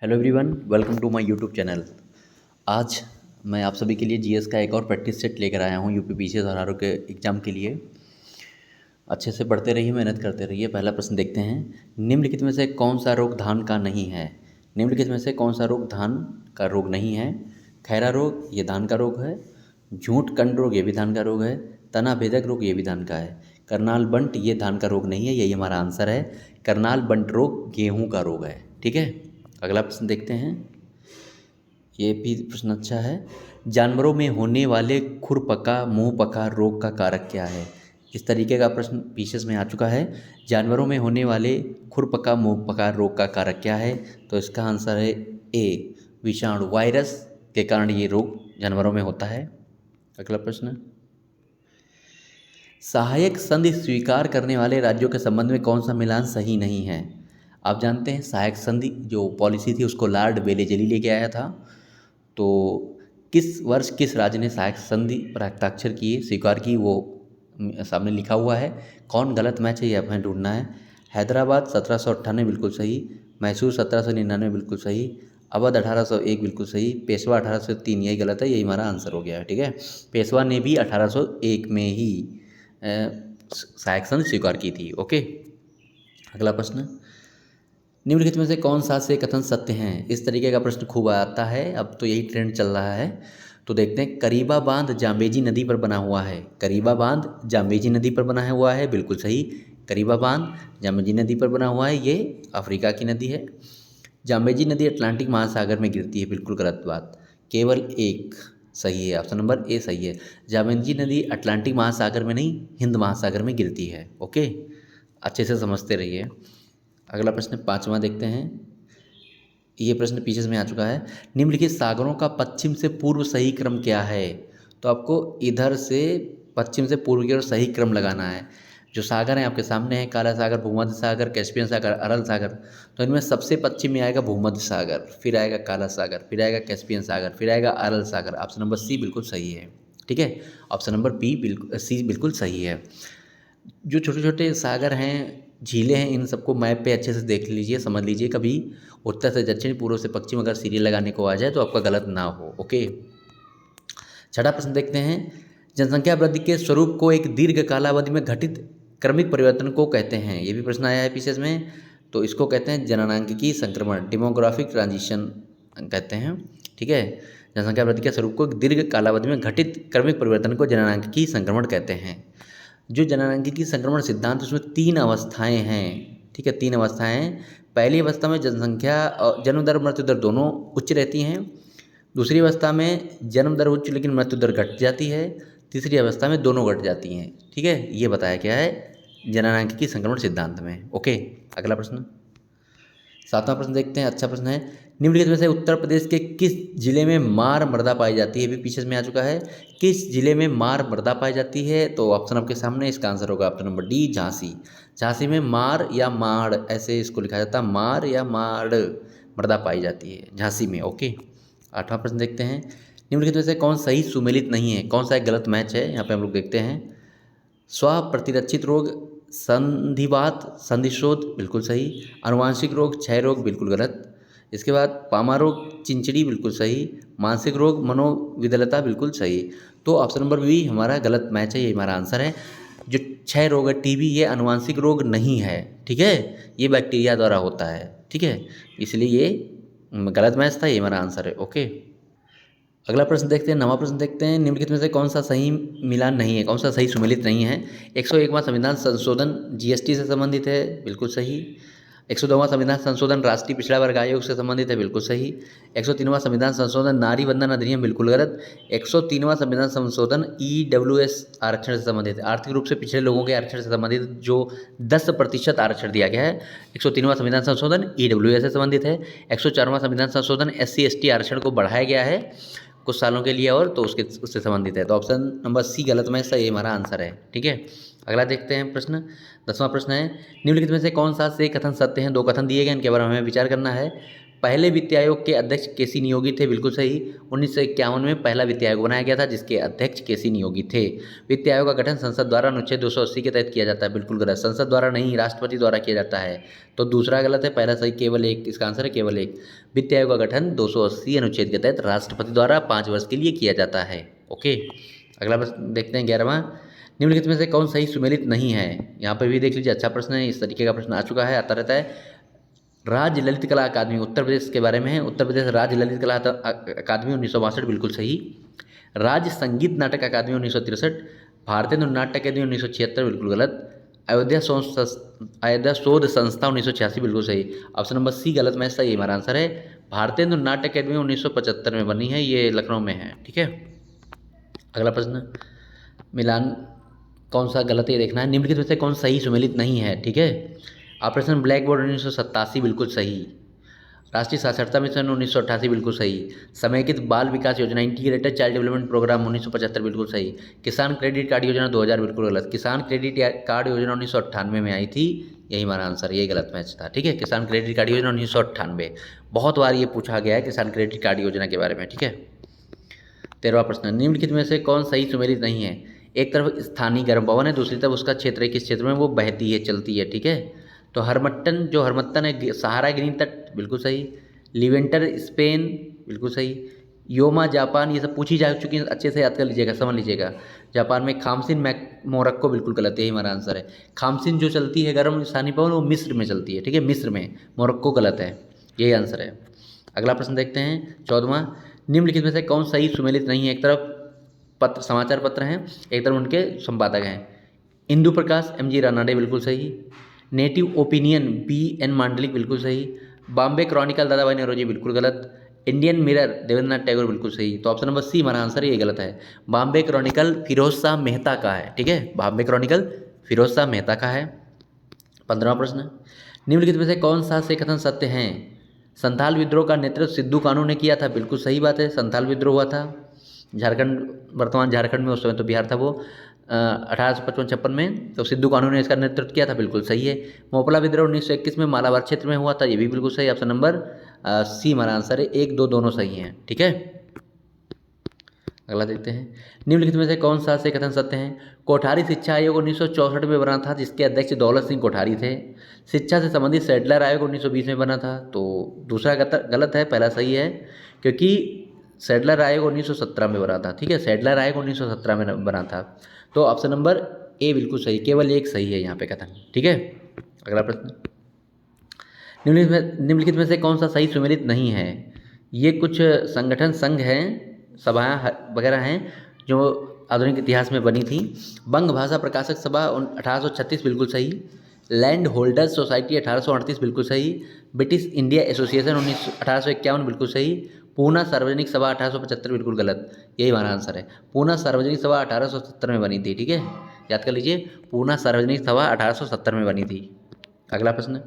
Hello everyone, welcome to my YouTube channel. आज मैं आप सभी के लिए जीएस का एक और प्रैक्टिस सेट लेकर आया हूँ यूपी पीसीएस और आरओ के एग्ज़ाम के लिए। अच्छे से पढ़ते रहिए, मेहनत करते रहिए। पहला प्रश्न देखते हैं, निम्नलिखित में से कौन सा रोग धान का नहीं है। निम्नलिखित में से कौन सा रोग धान का रोग नहीं है। खैरा रोग ये धान का रोग है। झूठ कंड रोग ये भी धान का रोग है। तना भेदक रोग ये भी धान का है। करनाल बंट ये धान का रोग नहीं है, यही हमारा आंसर है। करनाल बंट रोग गेहूँ का रोग है। ठीक है, अगला प्रश्न देखते हैं। ये भी प्रश्न अच्छा है। जानवरों में होने वाले खुरपका मुंहपका रोग का कारक क्या है। इस तरीके का प्रश्न पीसीएस में आ चुका है। जानवरों में होने वाले खुरपका मुंहपका रोग का कारक क्या है, तो इसका आंसर है ए, विषाणु वायरस के कारण ये रोग जानवरों में होता है। अगला प्रश्न, सहायक संधि स्वीकार करने वाले राज्यों के संबंध में कौन सा मिलान सही नहीं है। आप जानते हैं सहायक संधि जो पॉलिसी थी उसको लॉर्ड वेलेजली लेके आया था। तो किस वर्ष किस राज्य ने सहायक संधि पर हस्ताक्षर किए, स्वीकार की, वो सामने लिखा हुआ है। कौन गलत मैच है ये हमें ढूंढना है। हैदराबाद 1798 बिल्कुल सही। मैसूर 1799 बिल्कुल सही। अवध 1801 बिल्कुल सही। पेशवा 1803 यही गलत है, यही हमारा आंसर हो गया है। ठीक है, पेशवा ने भी 1801 में ही सहायक संधि स्वीकार की थी। ओके, अगला प्रश्न, निम्नलिखित में से कौन सा से कथन सत्य हैं। इस तरीके का प्रश्न खूब आता है, अब तो यही ट्रेंड चल रहा है। तो देखते हैं, करीबा बांध जाम्बेजी नदी पर बना हुआ है। करीबा बांध जाम्बेजी नदी पर बना हुआ है, बिल्कुल सही। करीबा बांध जाम्बेजी नदी पर बना हुआ है, ये अफ्रीका की नदी है। जाम्बेजी नदी अटलांटिक महासागर में गिरती है, बिल्कुल गलत बात। केवल एक सही है, ऑप्शन नंबर ए सही है। जाम्बेजी नदी अटलांटिक महासागर में नहीं, हिंद महासागर में गिरती है। ओके, अच्छे से समझते रहिए। अगला प्रश्न पाँचवा देखते हैं। ये प्रश्न पीछे में आ चुका है। निम्नलिखित सागरों का पश्चिम से पूर्व सही क्रम क्या है। तो आपको इधर से पश्चिम से पूर्व की ओर सही क्रम लगाना है। जो सागर हैं आपके सामने हैं, काला सागर, भूमध्य सागर, कैस्पियन सागर, अरल सागर। तो इनमें सबसे पश्चिम में आएगा भूमध्य सागर, फिर आएगा काला सागर, फिर आएगा कैस्पियन सागर, फिर आएगा अरल सागर। ऑप्शन नंबर सी बिल्कुल सही है। ठीक है, ऑप्शन नंबर बी बिल्कुल सी बिल्कुल सही है। जो छोटे छोटे सागर हैं, झीलें हैं, इन सबको मैप पे अच्छे से देख लीजिए, समझ लीजिए। कभी उत्तर से दक्षिण, पूर्व से पश्चिम अगर सीरियल लगाने को आ जाए तो आपका गलत ना हो। ओके, छठा प्रश्न देखते हैं। जनसंख्या वृद्धि के स्वरूप को एक दीर्घ कालावधि में घटित क्रमिक परिवर्तन को कहते हैं। ये भी प्रश्न आया है पीसीएस में। तो इसको कहते हैं जननांकिकी संक्रमण, डेमोग्राफिक ट्रांजिशन कहते हैं। ठीक है, जनसंख्या वृद्धि के स्वरूप को एक दीर्घ कालावधि में घटित क्रमिक परिवर्तन को जननांकिकी संक्रमण कहते हैं। जो जननांकिकी संक्रमण सिद्धांत, उसमें तीन अवस्थाएं हैं। ठीक है, तीन अवस्थाएं हैं। पहली अवस्था में जनसंख्या और जन्म दर मृत्यु दर दोनों उच्च रहती हैं। दूसरी अवस्था में जन्म दर उच्च लेकिन मृत्यु दर घट जाती है। तीसरी अवस्था में दोनों घट जाती हैं। ठीक है, ये बताया गया है जननांकिकी संक्रमण सिद्धांत में। ओके, अगला प्रश्न सातवां प्रश्न देखते हैं। अच्छा प्रश्न है। निम्नलिखित में से उत्तर प्रदेश के किस जिले में मार मृदा पाई जाती है। भी पीछे में आ चुका है। किस जिले में मार मृदा पाई जाती है, तो ऑप्शन आपके सामने, इसका आंसर होगा option number D, Jhansi. Jhansi में मार या माड़ ऐसे इसको लिखा जाता है, मार या माड़ मृदा पाई जाती है झांसी में। ओके, आठवां प्रश्न देखते हैं। निम्नलिखित में से कौन सही सुमेलित नहीं है, कौन सा एक गलत मैच है, यहाँ पे हम लोग देखते हैं। स्वप्रतिरक्षित रोग, संधिवात, संधिशोथ बिल्कुल सही। आनुवांशिक रोग, क्षय रोग बिल्कुल गलत। इसके बाद पामा रोग, चिंचड़ी बिल्कुल सही। मानसिक रोग, मनोविदलता बिल्कुल सही। तो ऑप्शन नंबर बी हमारा गलत मैच है, ये हमारा आंसर है। जो क्षय रोग है, टीबी, ये आनुवांशिक रोग नहीं है। ठीक है, ये बैक्टीरिया द्वारा होता है। ठीक है, इसलिए ये गलत मैच था, ये हमारा आंसर है। ओके, अगला प्रश्न देखते हैं। नवा प्रश्न देखते हैं। निम्नलिखित में से कौन सा सही मिलान नहीं है, कौन सा सही सुमेलित नहीं है। 101वां संविधान संशोधन जीएसटी से संबंधित है, बिल्कुल सही। 102वां संविधान संशोधन राष्ट्रीय पिछड़ा वर्ग आयोग से संबंधित है, बिल्कुल सही। 103वां संविधान संशोधन नारी वंदन अधिनियम, बिल्कुल गलत। 103वां संविधान संशोधन ईडब्ल्यूएस आरक्षण से संबंधित है, आर्थिक रूप से पिछड़े लोगों के आरक्षण से संबंधित जो 10% आरक्षण दिया गया है। 103वां संविधान संशोधन ईडब्ल्यूएस से संबंधित है। 104वां संविधान संशोधन SC ST आरक्षण को बढ़ाया गया है कुछ सालों के लिए, और तो उससे संबंधित है। तो ऑप्शन नंबर सी गलत में से, ये हमारा आंसर है। ठीक है, अगला देखते हैं प्रश्न। 10वां प्रश्न है। निम्नलिखित में से कौन सा से कथन सत्य हैं। दो कथन दिए गए, इनके बारे में हमें विचार करना है। पहले वित्त आयोग के अध्यक्ष केसी नियोगी थे, बिल्कुल सही। 1951 में पहला वित्त आयोग बनाया गया था जिसके अध्यक्ष केसी नियोगी थे। वित्त आयोग का गठन संसद द्वारा अनुच्छेद 280 के तहत किया जाता है, बिल्कुल गलत। संसद द्वारा नहीं, राष्ट्रपति द्वारा किया जाता है। तो दूसरा गलत है, पहला सही। केवल एक, इसका आंसर है केवल एक। वित्त आयोग का गठन 280 अनुच्छेद के तहत राष्ट्रपति द्वारा 5 वर्ष के लिए किया जाता है। ओके, अगला प्रश्न देखते हैं 11वां। निम्नलिखित में से कौन सही सुमेलित नहीं है? यहाँ पर भी देख लीजिए, अच्छा प्रश्न है, इस तरीके का प्रश्न आ चुका है, आता रहता है। राज्य ललित कला अकादमी उत्तर प्रदेश के बारे में है। उत्तर प्रदेश राज्य ललित कला अकादमी 1962, बिल्कुल सही। राज्य संगीत नाटक अकादमी 1963। भारतीय नाट्य अकादमी 1976, बिल्कुल गलत। अयोध्या शोध संस्था 1986, बिल्कुल सही। ऑप्शन नंबर सी गलत में सही हमारा आंसर है। भारतीय नाट्य अकादमी 1975 में बनी है, ये लखनऊ में है, ठीक है। अगला प्रश्न, मिलान कौन सा गलत है ये देखना है। निम्नलिखित में से कौन सही सुमेलित नहीं है, ठीक है। ऑपरेशन ब्लैक बोर्ड 1987, बिल्कुल सही। राष्ट्रीय साक्षरता मिशन 1988, बिल्कुल सही। समेकित बाल विकास योजना इंटीग्रेटेड चाइल्ड डेवलपमेंट प्रोग्राम 1975, बिल्कुल सही। किसान क्रेडिट कार्ड योजना 2000, बिल्कुल गलत। किसान क्रेडिट कार्ड योजना 1998 में आई थी, यही हमारा आंसर, यही गलत मैच था, ठीक है। किसान क्रेडिट कार्ड योजना 1998, बहुत बार ये पूछा गया है किसान क्रेडिट कार्ड योजना के बारे में, ठीक है। 13वां प्रश्न, निम्नलिखित में से कौन सही सुमेलित नहीं है? एक तरफ स्थानीय गर्म भवन है, दूसरी तरफ उसका क्षेत्र है, किस क्षेत्र में वो बहती है, चलती है, ठीक है। तो हरमट्टन है सहारा ग्रीन तट, बिल्कुल सही। लिवेंटर स्पेन, बिल्कुल सही। योमा जापान, ये सब पूछी जा चुकी है, अच्छे से याद कर लीजिएगा, समझ लीजिएगा। जापान में खामसिन मोरक्को, बिल्कुल गलत, यही हमारा आंसर है। खामसिन जो चलती है गर्म स्थानीय भवन, वो मिस्र में चलती है, ठीक है, मिस्र में। मोरक्को गलत है, यही आंसर है। अगला प्रश्न देखते हैं 14वां। निम्नलिखित में से कौन सही सुमेलित नहीं है? एक तरफ पत्र, समाचार पत्र हैं, एक तरफ उनके संपादक हैं। इंदु प्रकाश, एम जी रानाडे, बिल्कुल सही। Native opinion, B N Mandlik, बिल्कुल सही। बॉम्बे क्रॉनिकल, दादा भाई नौरोजी, बिल्कुल गलत। इंडियन मिरर, देवेंद्रनाथ टैगोर, बिल्कुल सही। तो ऑप्शन नंबर सी हमारा आंसर है, ये गलत है। बॉम्बे क्रॉनिकल फिरोज शाह मेहता का है, ठीक है। बॉम्बे क्रॉनिकल फिरोज शाह मेहता का है। 15वां प्रश्न, निम्नलिखित में से कौन सा से कथन सत्य हैं? संथाल विद्रोह का नेतृत्व सिद्धू कानू ने किया था, बिल्कुल सही बात है। संथाल विद्रोह हुआ था झारखंड, वर्तमान झारखंड में, उस समय तो बिहार था वो, 1855-56 में। तो सिद्धू कानू ने इसका नेतृत्व किया था, बिल्कुल सही है। मोपला विद्रोह 1921 में मालाबार क्षेत्र में हुआ था, ये भी बिल्कुल सही। ऑप्शन नंबर सी हमारा आंसर है। 1, 2 दोनों सही हैं, ठीक है। अगला देखते हैं, निम्नलिखित में से कौन सा से कथन सत्य हैं? कोठारी शिक्षा आयोग 1964 में बना था, जिसके अध्यक्ष दौलत सिंह कोठारी थे। शिक्षा से संबंधित सैडलर आयोग 1920 में बना था, तो दूसरा गलत है, पहला सही है, क्योंकि सैडलर आयोग 1917 में बना था, ठीक है। सैडलर आयोग 1917 में बना था, तो ऑप्शन नंबर ए बिल्कुल सही, केवल एक सही है यहाँ पे कथन, ठीक है। अगला प्रश्न, निम्नलिखित में से कौन सा सही सुमेलित नहीं है? ये कुछ संगठन, संघ हैं, सभाएं वगैरह हैं जो आधुनिक इतिहास में बनी थी। बंग भाषा प्रकाशक सभा 1836, बिल्कुल सही। लैंड होल्डर्स सोसाइटी 1838, बिल्कुल सही। ब्रिटिश इंडिया एसोसिएशन 1851, बिल्कुल सही। पूना सार्वजनिक सभा 1875, बिल्कुल गलत, यही हमारा आंसर है। पूना सार्वजनिक सभा 1870 में बनी थी, ठीक है, याद कर लीजिए। पूना सार्वजनिक सभा 1870 में बनी थी। अगला प्रश्न,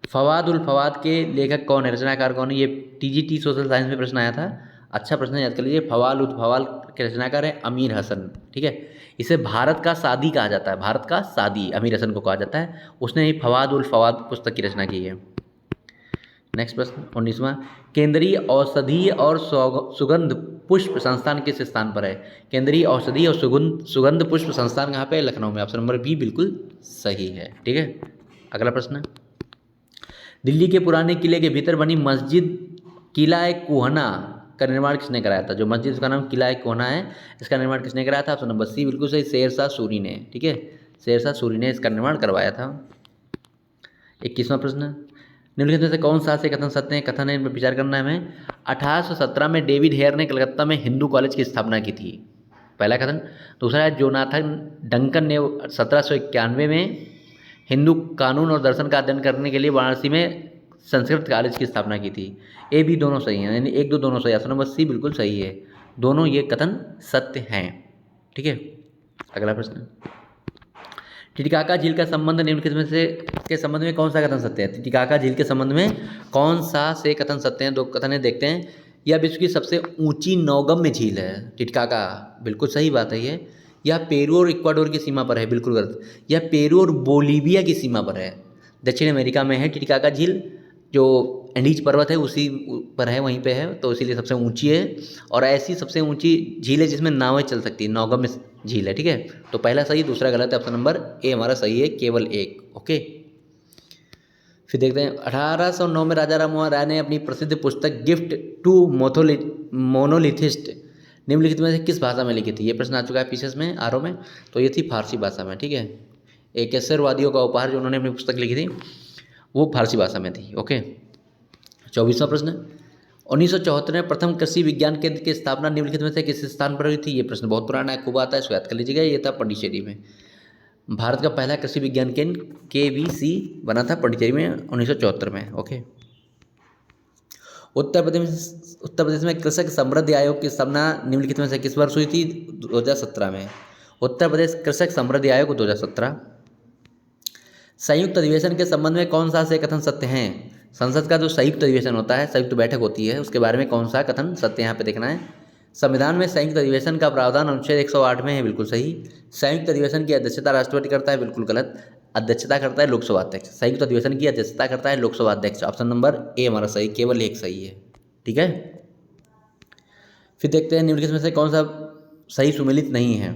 फवाद उल फवाद के लेखक कौन है, रचनाकार कौन है? ये टीजीटी सोशल साइंस में प्रश्न आया था, अच्छा प्रश्न याद कर लीजिए। फवाल उल फवाल के रचनाकार है अमीर हसन, ठीक है। इसे भारत का सादी कहा जाता है, भारत का सादी अमीर हसन को कहा जाता है, उसने ही फवाद उल फवाद पुस्तक की रचना की है। नेक्स्ट प्रश्न 19वां, केंद्रीय औषधीय और सुगंध पुष्प संस्थान किस स्थान पर है? केंद्रीय औषधीय और सुगंध पुष्प संस्थान कहाँ पे है? लखनऊ में। ऑप्शन नंबर बी बिल्कुल सही है, ठीक है। अगला प्रश्न, दिल्ली के पुराने किले के भीतर बनी मस्जिद किला कुहना का निर्माण किसने कराया था? जो मस्जिद का नाम किला कुहना है, इसका निर्माण किसने कराया था? ऑप्शन नंबर सी बिल्कुल सही, शेरशाह सूरी ने, ठीक है। शेरशाह सूरी ने इसका निर्माण करवाया था। 21वां प्रश्न, निम्नलिखित में से कौन सा से कथन सत्य है? कथन है, इन पर विचार करना है हमें। 1817 में डेविड हेयर ने कलकत्ता में हिंदू कॉलेज की स्थापना की थी, पहला कथन। दूसरा है, जोनाथन डंकन ने 1791 में हिंदू कानून और दर्शन का अध्ययन करने के लिए वाराणसी में संस्कृत कॉलेज की स्थापना की थी। ए बी दोनों सही हैं, यानी 1, 2 दोनों सही। ऑप्शन नंबर सी बिल्कुल सही है, दोनों ये कथन सत्य हैं, ठीक है। अगला प्रश्न, टिटिकाका झील का संबंध निम्नलिखित में से के संबंध में कौन सा कथन सत्य है? टिटिकाका झील के संबंध में कौन सा से कथन सत्य हैं? 2 कथन देखते हैं। यह विश्व की सबसे ऊंची नौगम्य झील है टिटिकाका, बिल्कुल सही बात है ये। यह पेरू और इक्वाडोर की सीमा पर है, बिल्कुल गलत। यह पेरू और बोलीविया की सीमा पर है, दक्षिण अमेरिका में है टिटिकाका झील, जो एंडीज पर्वत है उसी पर है, वहीं पे है, तो इसीलिए सबसे ऊंची है। और ऐसी सबसे ऊंची झील है जिसमें नावें चल सकती है, नौगम्य झील है, ठीक है। तो पहला सही, दूसरा गलत है, ऑप्शन नंबर ए हमारा सही है, केवल एक। ओके, फिर देखते हैं 1809 में राजा राम मोहन राय ने अपनी प्रसिद्ध पुस्तक गिफ्ट टू मोनोलिथिस्ट निम्नलिखित में से किस भाषा में लिखी थी। ये प्रश्न आ चुका है पीसीएस में, आरओ में, तो ये थी फारसी भाषा में, ठीक है। एकेश्वरवादियों का उपहार जो उन्होंने अपनी पुस्तक लिखी थी वो फारसी भाषा में थी। ओके, 24वां प्रश्न, 1974 में प्रथम कृषि विज्ञान केंद्र की स्थापना निम्नलिखित में से किस स्थान पर हुई थी। ये प्रश्न बहुत पुराना है, खूब आता है, इसको याद कर लीजिएगा। ये था पांडिचेरी में। भारत का पहला कृषि विज्ञान केंद्र KVC बना था पांडिचेरी में 1974 में। ओके, उत्तर प्रदेश में कृषक समृद्धि आयोग की स्थापना निम्नलिखित में से किस वर्ष हुई थी। 2017 में। उत्तर प्रदेश कृषक समृद्धि आयोग 2017। संयुक्त अधिवेशन के संबंध में कौन सा से कथन सत्य है। संसद का जो संयुक्त अधिवेशन होता है, संयुक्त बैठक होती है, उसके बारे में कौन सा कथन सत्य यहाँ पे देखना है। संविधान में संयुक्त अधिवेशन का प्रावधान अनुच्छेद 108 में है, बिल्कुल सही। संयुक्त अधिवेशन की अध्यक्षता राष्ट्रपति करता है, बिल्कुल गलत। अध्यक्षता करता है लोकसभा अध्यक्ष। संयुक्त अधिवेशन की अध्यक्षता करता है लोकसभा अध्यक्ष। ऑप्शन नंबर ए हमारा सही, केवल एक सही है, ठीक है। फिर देखते हैं निम्नलिखित में से कौन सा सही सुमेलित नहीं है।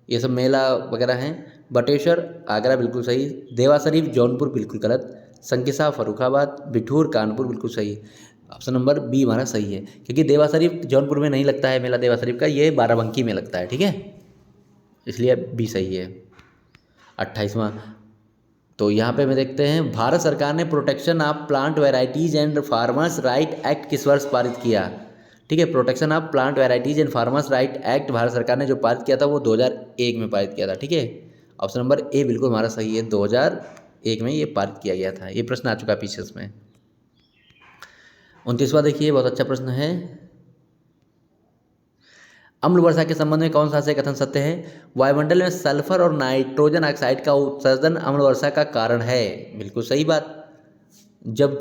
ये सब मेला वगैरह हैं। बटेश्वर आगरा, बिल्कुल सही। देवा शरीफ जौनपुर, बिल्कुल गलत। संकिसा फर्रुखाबाद, बिठूर कानपुर, बिल्कुल सही। ऑप्शन नंबर बी हमारा सही है, क्योंकि देवा शरीफ जौनपुर में नहीं लगता है मेला देवा शरीफ का, ये बाराबंकी में लगता है, ठीक है, इसलिए बी सही है। 28वां, तो यहाँ पे मैं देखते हैं भारत सरकार ने protection of plant varieties and farmers right act किस वर्ष पारित किया। ठीक है, protection of plant varieties and farmers right act Bharat सरकार ने जो पारित किया था वो 2001 में पारित किया था, ठीक है। ऑप्शन नंबर ए बिल्कुल हमारा सही है, 2001 में ये पारित किया गया था। ये प्रश्न आ चुका है पीछे में। 29वां देखिए, बहुत अच्छा प्रश्न है। अम्ल वर्षा के संबंध में कौन सा से कथन सत्य है। वायुमंडल में सल्फर और नाइट्रोजन ऑक्साइड का उत्सर्जन अम्ल वर्षा का कारण है, बिल्कुल सही बात। जब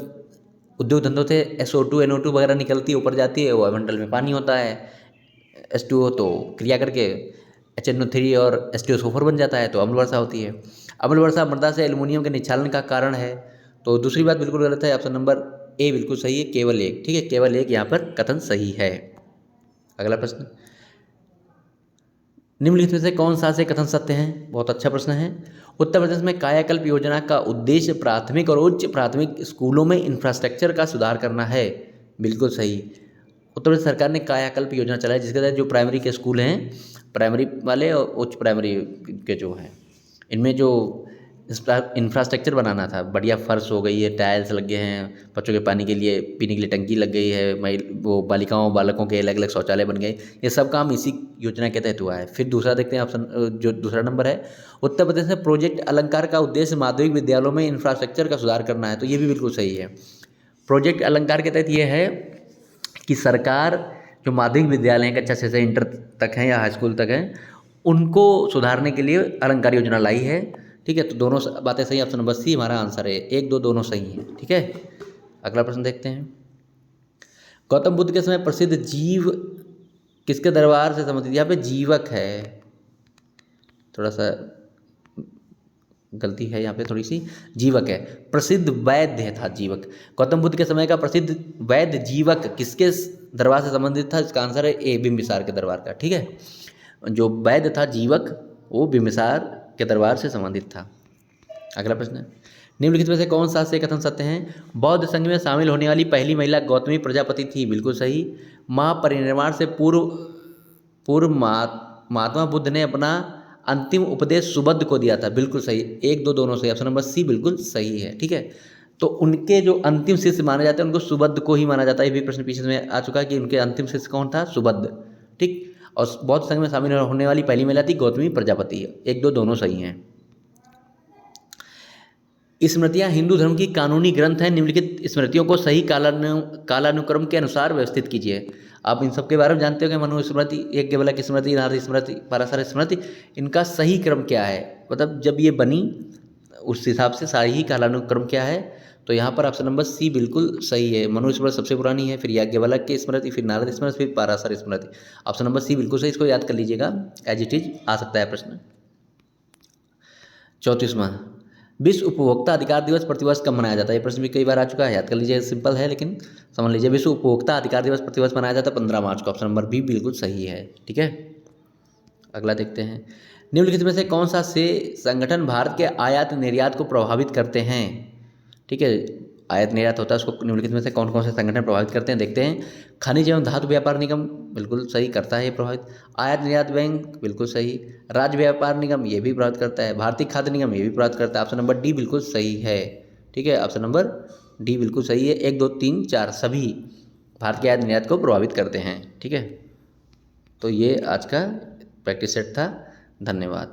उद्योग धंधों से SO2 NO2 वगैरह निकलती है, ऊपर जाती है, वायुमंडल में पानी होता है H2O, तो क्रिया करके HNO3 और H2SO4 बन जाता है, तो अम्ल वर्षा होती है। अम्ल वर्षा मृदा से एल्युमिनियम के निक्षालन का कारण है, तो दूसरी बात बिल्कुल गलत है। ऑप्शन नंबर ए बिल्कुल सही है, केवल एक, ठीक है, केवल एक यहाँ पर कथन सही है। अगला प्रश्न, निम्नलिखित में से कौन सा से कथन सत्य है। बहुत अच्छा प्रश्न है। उत्तर प्रदेश में कायाकल्प योजना का उद्देश्य प्राथमिक और उच्च प्राथमिक स्कूलों में इंफ्रास्ट्रक्चर का सुधार करना है, बिल्कुल सही। उत्तर प्रदेश सरकार ने कायाकल्प योजना चलाई, जिसके तहत जो प्राइमरी के स्कूल हैं, प्राइमरी वाले और उच्च प्राइमरी के जो हैं, इनमें जो इंफ्रास्ट्रक्चर बनाना था, बढ़िया फर्श हो गई है, टाइल्स लग गए हैं, बच्चों के पानी के लिए, पीने के लिए टंकी लग गई है, वो बालिकाओं बालकों के अलग अलग शौचालय बन गए, ये सब काम इसी योजना के तहत हुआ है। फिर दूसरा देखते हैं ऑप्शन, जो दूसरा नंबर है, उत्तर प्रदेश में प्रोजेक्ट अलंकार का उद्देश्य माध्यमिक विद्यालयों में इंफ्रास्ट्रक्चर का सुधार करना है, तो ये भी बिल्कुल सही है। प्रोजेक्ट अलंकार के तहत ये है कि सरकार जो माध्यमिक विद्यालय हैं, कक्षा 6 से इंटर तक हैं या हाई स्कूल तक हैं, उनको सुधारने के लिए अलंकार योजना लाई है, ठीक है। तो दोनों बातें सही, ऑप्शन नंबर सी हमारा आंसर है, 1 2 दोनों सही हैं, ठीक है। अगला प्रश्न देखते हैं। गौतम बुद्ध के समय प्रसिद्ध जीव किसके दरबार से संबंधित। यहाँ पे जीवक है, थोड़ा सा गलती है यहाँ पे थोड़ी सी, जीवक है। प्रसिद्ध वैद्य था जीवक। गौतम बुद्ध के समय का प्रसिद्ध वैद्य जीवक किसके दरबार से संबंधित था। इसका आंसर है ए, बिंबिसार के दरबार का, ठीक है। जो वैद्य था जीवक, वो बिंबिसार के दरबार से संबंधित था। अगला प्रश्न, निम्नलिखित में से कौन सा से कथन सत्य हैं। बौद्ध संघ में शामिल होने वाली पहली महिला गौतमी प्रजापति थी, बिल्कुल सही। महापरिनिर्वाण से पूर्व महात्मा बुद्ध ने अपना अंतिम उपदेश सुबुद्ध को दिया था, बिल्कुल सही। 1 2 दोनों सही, ऑप्शन नंबर सी बिल्कुल सही है, ठीक है। तो उनके जो अंतिम शिष्य माने जाते हैं उनको सुबुद्ध को ही माना जाता है। ये भी प्रश्न पीछे में आ चुका है कि उनके अंतिम शिष्य कौन था, सुबुद्ध, ठीक। और बौद्ध संघ में शामिल होने वाली पहली महिला थी गौतमी प्रजापति। 1 2 दोनों सही हैं। स्मृतियाँ हिंदू धर्म की कानूनी ग्रंथ हैं। निम्नलिखित स्मृतियों को सही कालानुक्रम के अनुसार व्यवस्थित कीजिए। आप इन सब के बारे में जानते हो कि मनुस्मृति, याज्ञवल्क्य की स्मृति, नारद स्मृति, पराशर स्मृति, इनका सही क्रम क्या है, मतलब जब ये बनी उस हिसाब से सही कालानुक्रम क्या है। तो यहाँ पर ऑप्शन नंबर सी बिल्कुल सही है। मनुस्मृति सबसे पुरानी है, फिर याज्ञवल्क्य की स्मृति, फिर नारद स्मृति, फिर पराशर स्मृति। ऑप्शन नंबर सी बिल्कुल सही, इसको याद कर लीजिएगा, एज इट इज आ सकता है प्रश्न। 34वां, विश्व उपभोक्ता अधिकार दिवस प्रतिवर्ष कब मनाया जाता है? ये प्रश्न भी कई बार आ चुका है, याद कर लीजिए, सिंपल है लेकिन समझ लीजिए। विश्व उपभोक्ता अधिकार दिवस प्रतिवर्ष मनाया जाता है 15 मार्च को। ऑप्शन नंबर बी बिल्कुल सही है। ठीक है, अगला देखते हैं। निम्नलिखित में से कौन सा से संगठन भारत के आयात निर्यात को प्रभावित करते हैं? ठीक है, आयात निर्यात होता है, उसको निम्नलिखित में से कौन कौन से संगठन प्रभावित करते हैं देखते हैं। खनिज एवं धातु व्यापार निगम बिल्कुल सही करता है ये प्रभावित। आयात निर्यात बैंक बिल्कुल सही। राज्य व्यापार निगम ये भी प्रभावित करता है। भारतीय खाद्य निगम ये भी प्रभावित करता है। ऑप्शन नंबर डी बिल्कुल सही है। ठीक है, ऑप्शन नंबर डी बिल्कुल सही है। 1 2 3 4 सभी भारत के आयात निर्यात को प्रभावित करते हैं। ठीक है, तो ये आज का प्रैक्टिस सेट था। धन्यवाद।